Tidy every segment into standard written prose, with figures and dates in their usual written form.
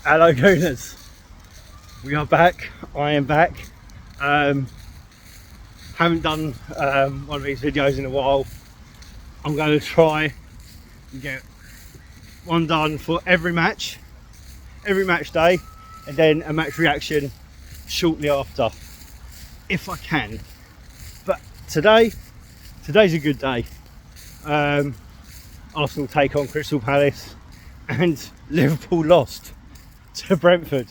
Hello Gooners, we are back. I am back. Haven't done one of these videos in a while. I'm going to try and get one done for every match day, and then a match reaction shortly after, if I can. But today's a good day. Arsenal take on Crystal Palace, and Liverpool lost to Brentford.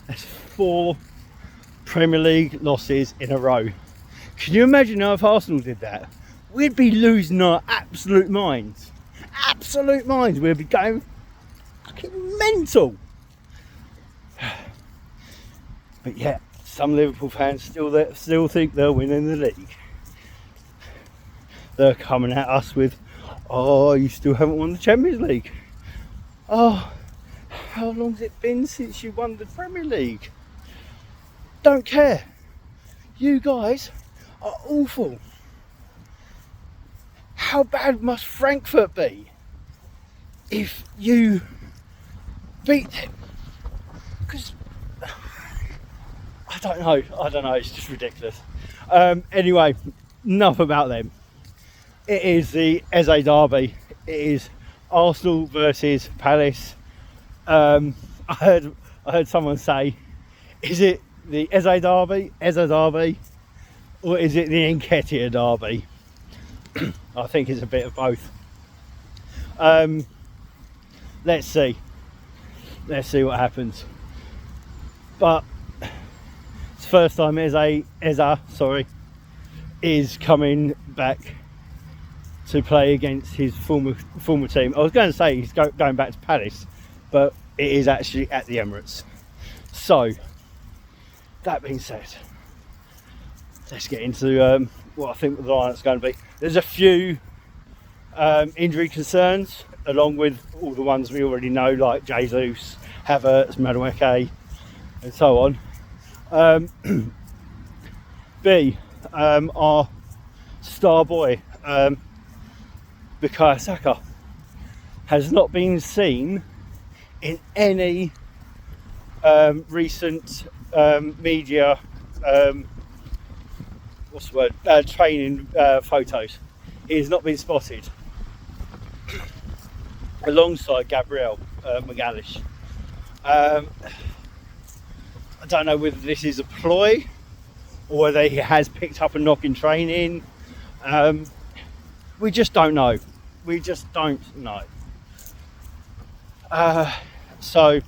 That's 4 Premier League losses in a row. Can you imagine now if Arsenal did that? We'd be losing our absolute minds. Absolute minds. We'd be going fucking mental. But yeah, some Liverpool fans still think they're winning the league. They're coming at us with, oh, you still haven't won the Champions League. Oh, how long's it been since you won the Premier League? Don't care. You guys are awful. How bad must Frankfurt be if you beat them? Because I don't know, it's just ridiculous. Anyway, enough about them. It is the Eze derby. It is Arsenal versus Palace. I heard someone say, is it the Eze derby, or is it the AFCTID derby? I think it's a bit of both. Let's see what happens. But it's the first time Eze is coming back to play against his former team. I was going to say he's going back to Palace, but it is actually at the Emirates. So that being said, let's get into what I think the lineup's going to be. There's a few injury concerns, along with all the ones we already know, like Jesus, Havertz, Madueke, and so on. B, our star boy, Bukayo Saka, has not been seen in any recent media training photos. He has not been spotted alongside Gabriel Magalhaes. I don't know whether this is a ploy or whether he has picked up a knock in training. We just don't know. So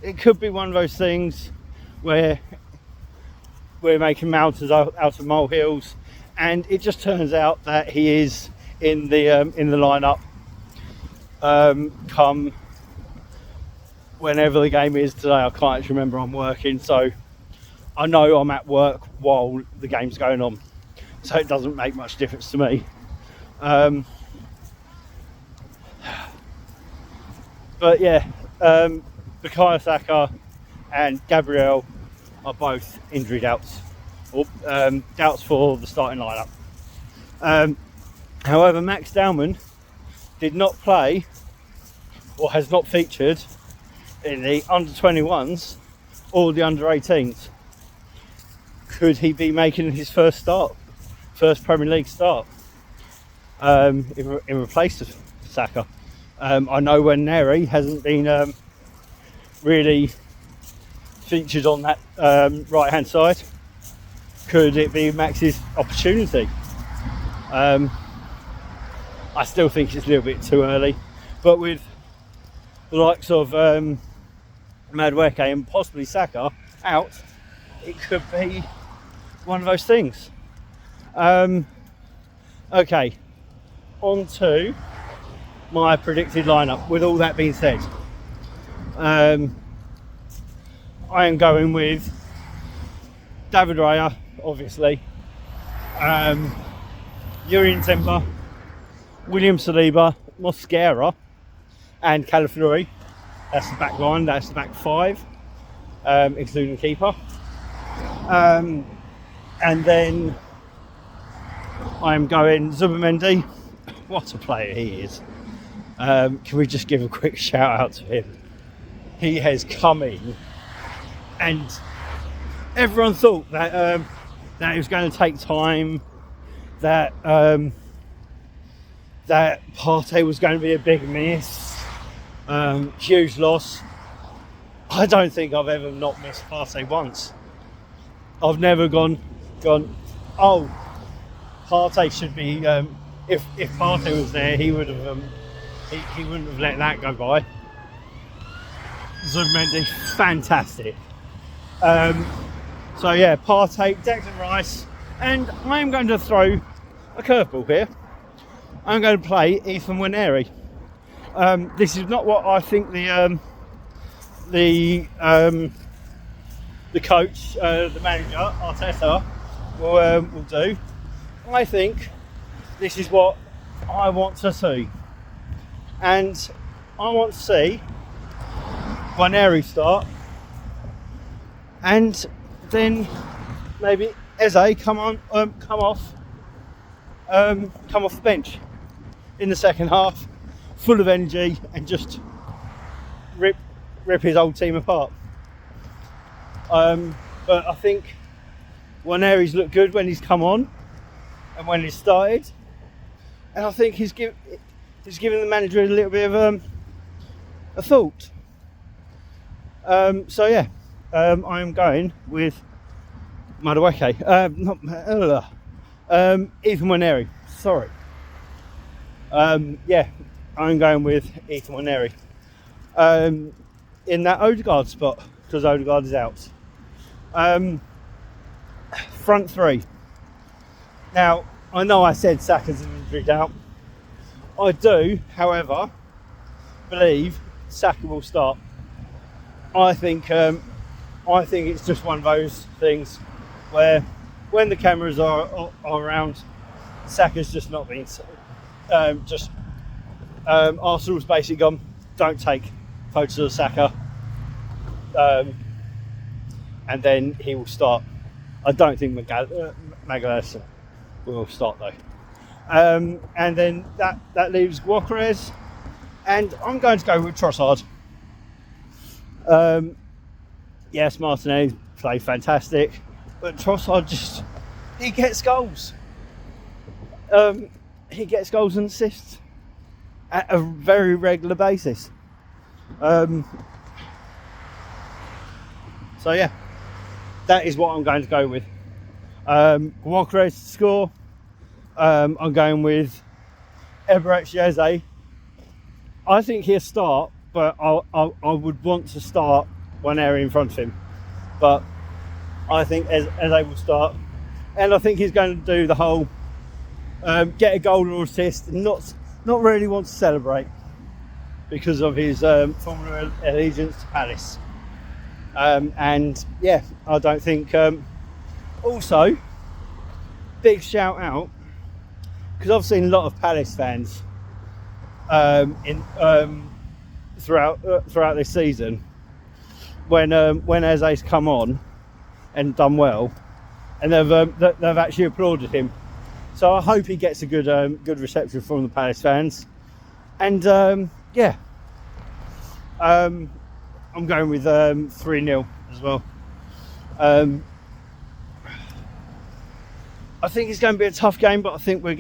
it could be one of those things where we're making mountains out of molehills, and it just turns out that he is in the lineup come whenever the game is today. I can't actually remember. I'm working, so I know I'm at work while the game's going on, so it doesn't make much difference to me. But yeah, Bukayo Saka and Gabriel are both injury doubts, or doubts for the starting lineup. However, Max Dowman did not play, or has not featured, in the under-21s or the under-18s. Could he be making his first Premier League start in replace of Saka? I know when Neri hasn't been really featured on that right hand side. Could it be Max's opportunity? I still think it's a little bit too early, but with the likes of Madueke and possibly Saka out, it could be one of those things. Okay, on to my predicted lineup. With all that being said, I am going with David Raya, obviously, Yuri Timber, William Saliba, Mosquera, and Calafiori. That's the back line. That's the back 5, including keeper. And then I'm going Zubimendi. What a player he is. Can we just give a quick shout out to him? he has come in, and everyone thought that that it was going to take time, that that Partey was going to be a big miss, huge loss. I don't think I've ever not missed Partey once. I've never gone, oh, Partey should be. If Partey was there, he would have. He wouldn't have let that go by. Zubimendi, fantastic. So yeah, Partey, Declan Rice, and I'm going to throw a curveball here. I'm going to play Ethan Nwaneri. This is not what I think the coach, the manager, Arteta, will do. I think this is what I want to see. And I want to see Nwaneri start, and then maybe Eze come off the bench in the second half, full of energy, and just rip his old team apart. But I think Nwaneri's looked good when he's come on and when he's started, and I think he's given the manager a little bit of a thought. So yeah, I'm going with Madueke. Ethan Nwaneri. Sorry. Yeah, I'm going with Ethan Nwaneri. In that Odegaard spot, because Odegaard is out. Front three. Now, I know I said Saka's an injury doubt. I do, however, believe Saka will start. I think it's just one of those things where, when the cameras are around, Saka's just not being. Arsenal's basically gone, don't take photos of Saka, and then he will start. I don't think Magalhaes will start though. And then that leaves Gyökeres, and I'm going to go with Trossard. Yes, Martinez played fantastic, but Trossard he gets goals. He gets goals and assists at a very regular basis. So yeah, that is what I'm going to go with. Gyökeres to score. I'm going with Eberechi Eze. I think he'll start, but I would want to start one area in front of him. But I think Eze will start, and I think he's going to do the whole get a goal or assist, and not really want to celebrate because of his former allegiance to Palace. And yeah, I don't think. Also, big shout out, because I've seen a lot of Palace fans throughout this season when Eze's come on and done well, and they've actually applauded him. So I hope he gets a good reception from the Palace fans. And yeah, I'm going with 3-0 as well. I think it's going to be a tough game, but I think we'll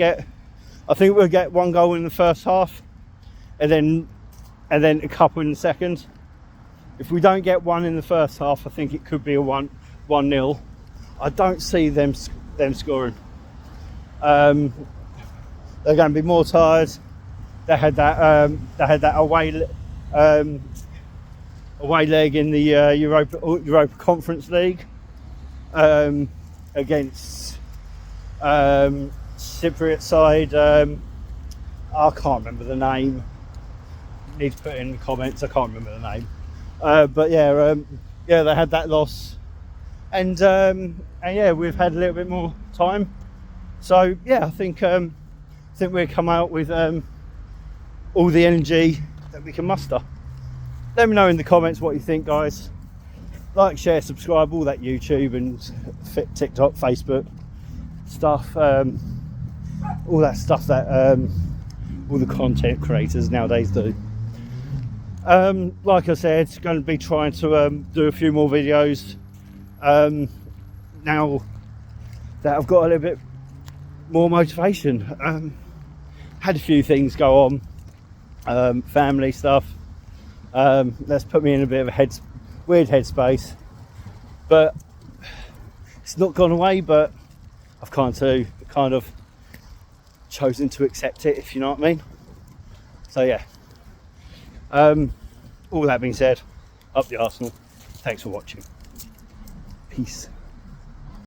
get one goal in the first half, and then a couple in the second. If we don't get one in the first half, I think it could be a 1-0. I don't see them scoring. They're going to be more tired. They had that away leg in the Europa Conference League against Cypriot side. I can't remember the name. Need to put it in the comments. I can't remember the name. But yeah, they had that loss, and yeah, we've had a little bit more time. So yeah, I think we'll come out with all the energy that we can muster. Let me know in the comments what you think, guys. Like, share, subscribe, all that YouTube and TikTok, Facebook stuff, all that stuff that all the content creators nowadays do. Like I said, going to be trying to do a few more videos now that I've got a little bit more motivation. Had a few things go on, family stuff. That's put me in a bit of a weird headspace, but it's not gone away. But I've kind of chosen to accept it, if you know what I mean. So yeah, all that being said, up the Arsenal. Thanks for watching. Peace.